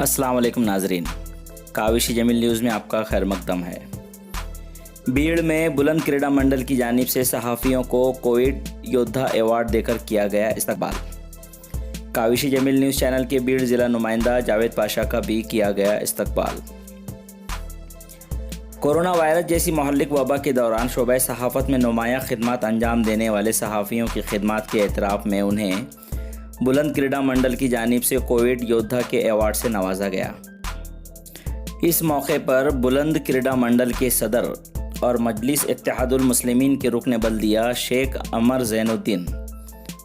अस्सलाम वालेकुम नाजरीन, काविशी जमील न्यूज़ में आपका खैर मकदम है। भीड़ में बुलंद क्रीड़ा मंडल की जानिब से सहाफ़ियों को कोविड योद्धा अवार्ड देकर किया गया इस्तकबाल। काविशी जमील न्यूज़ चैनल के भीड़ ज़िला नुमाइंदा जावेद पाशा का भी किया गया इस्तकबाल। कोरोना वायरस जैसी महल्लिक वबा के दौरान शोबा सहाफ़त में नुमायाँ खिदमत अंजाम देने वाले सहाफ़ियों की खिदमत के एतराफ़ में उन्हें बुलंद क्रीड़ा मंडल की जानिब से कोविड योद्धा के अवार्ड से नवाजा गया। इस मौके पर बुलंद क्रीड़ा मंडल के सदर और मजलिस इत्तेहादुल मुस्लिमीन के रुकन बल्दिया शेख अमर ज़ैनुद्दीन,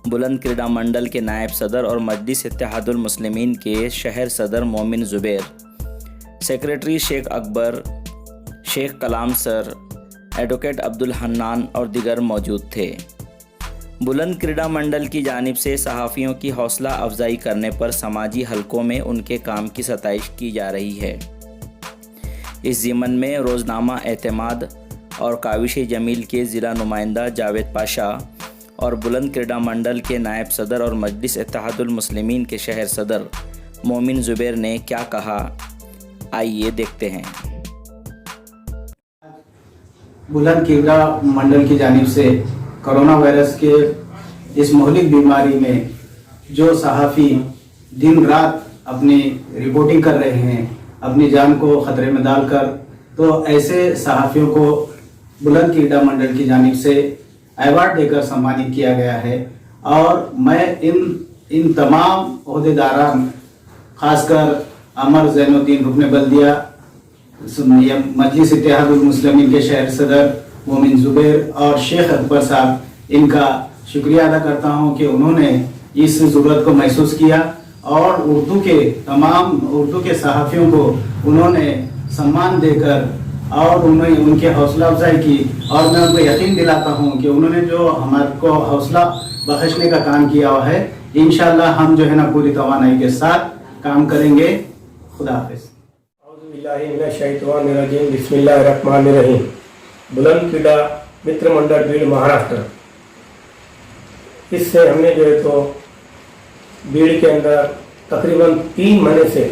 बुलंद क्रीड़ा मंडल के नायब सदर और मजलिस इत्तेहादुल मुस्लिमीन के शहर सदर मोमिन ज़ुबैर, सेक्रेटरी शेख अकबर, शेख कलाम सर, एडवोकेट अब्दुल हन्नान और दिगर मौजूद थे। बुलंद क्रीड़ा मंडल की जानिब से सहाफ़ियों की हौसला अफजाई करने पर समाजी हलकों में उनके काम की सताइश की जा रही है। इस ज़िमन में रोज़नामा एतमाद और काविशी जमील के ज़िला नुमाइंदा जावेद पाशा और बुलंद क्रीड़ा मंडल के नायब सदर और मजलिस इत्तेहादुल मुस्लिमीन के शहर सदर मोमिन ज़ुबैर ने क्या कहा, आइए देखते हैं। बुलंद क्रीड़ा मंडल की जानिब से कोरोना वायरस के इस महलिक बीमारी में जो सहाफ़ी दिन रात अपनी रिपोर्टिंग कर रहे हैं, अपनी जान को ख़तरे में डालकर, तो ऐसे सहाफ़ियों को बुलंद क्रीड़ा मंडल की जानिब से अवार्ड देकर सम्मानित किया गया है। और मैं इन तमाम ओहदेदारान, ख़ासकर अमर ज़ैनुद्दीन रुकन बल्दिया, मजलिस इत्तेहादुल मुस्लिमीन के शहर सदर मोमिन ज़ुबैर और शेख अकबर साहब, इनका शुक्रिया अदा करता हूं कि उन्होंने इस ज़रूरत को महसूस किया और उर्दू के सहाफ़ियों को उन्होंने सम्मान देकर और उन्होंने उनके हौसला अफजाई की। और मैं उनको यकीन दिलाता हूं कि उन्होंने जो हमारे को हौसला बख्शने का काम किया हुआ है, इंशाअल्लाह हम जो है ना पूरी तवानाई के साथ काम करेंगे। खुदा हाफिज़। बिस्मिल्लाहिर्रहमानिर्रहीम। बुलंद क्रीड़ा मित्र मंडल भीड़ महाराष्ट्र, इससे हमने जो है तो भीड़ के अंदर तकरीबन 3 महीने से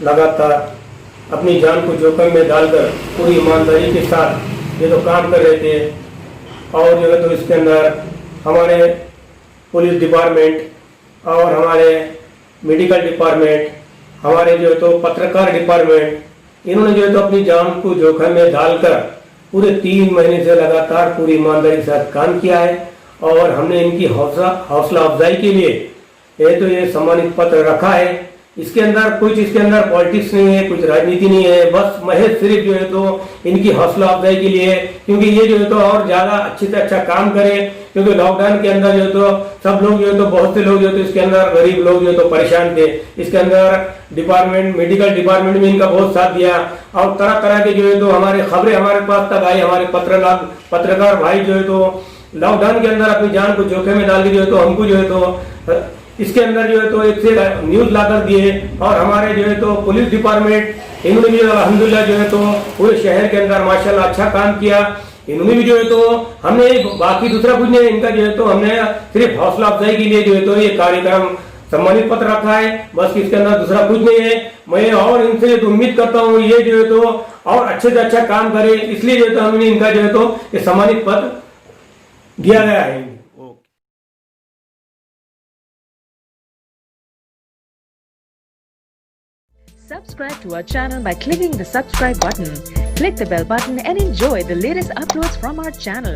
लगातार अपनी जान को जोखिम में डालकर पूरी ईमानदारी के साथ ये तो काम कर रहे थे। और जो है तो इसके अंदर हमारे पुलिस डिपार्टमेंट और हमारे मेडिकल डिपार्टमेंट, हमारे जो है तो पत्रकार डिपार्टमेंट, इन्होंने जो है तो अपनी जान को जोखिम में डालकर पूरे 3 महीने से लगातार पूरी ईमानदारी के साथ काम किया है। और हमने इनकी हौसला अफजाई के लिए ये सम्मानित पत्र रखा है। इसके अंदर पॉलिटिक्स नहीं है, कुछ राजनीति नहीं है, बस महज सिर्फ जो है तो इनकी हौसला अफजाई के लिए, क्योंकि ये जो है तो और ज़्यादा अच्छे से अच्छा काम करें। क्योंकि लॉकडाउन के अंदर जो है तो सब लोग जो है तो बहुत से लोग जो है तो इसके अंदर गरीब लोग जो है तो परेशान थे। इसके अंदर डिपार्टमेंट, मेडिकल डिपार्टमेंट में इनका बहुत साथ दिया और तरह तरह के जो है तो हमारे खबरें हमारे पास तक आई। हमारे पत्रकार भाई जो है तो लॉकडाउन के अंदर अपनी जान को जोखिम में डाल के जो है तो हमको जो है तो इसके अंदर जो है तो एक से न्यूज लाकर दिए। और हमारे जो है तो पुलिस डिपार्टमेंट, इन्होंने भी अल्हम्दुलिल्लाह जो है तो पूरे शहर के अंदर माशाल्लाह अच्छा काम किया। इन्होंने भी जो है तो हमने बाकी दूसरा कुछ नहीं, इनका जो है तो हमने सिर्फ हौसला अफजाई के लिए जो है तो ये कार्यक्रम सम्मानित पत्र रखा है, बस इसके अंदर दूसरा कुछ नहीं है। मैं और इनसे तो उम्मीद करता हूँ ये जो है तो और अच्छे से अच्छा काम करे, इसलिए जो है तो हमने इनका जो है तो ये सम्मानित पत्र दिया गया है। Subscribe to our channel by clicking the subscribe button. Click the bell button and enjoy the latest uploads from our channel.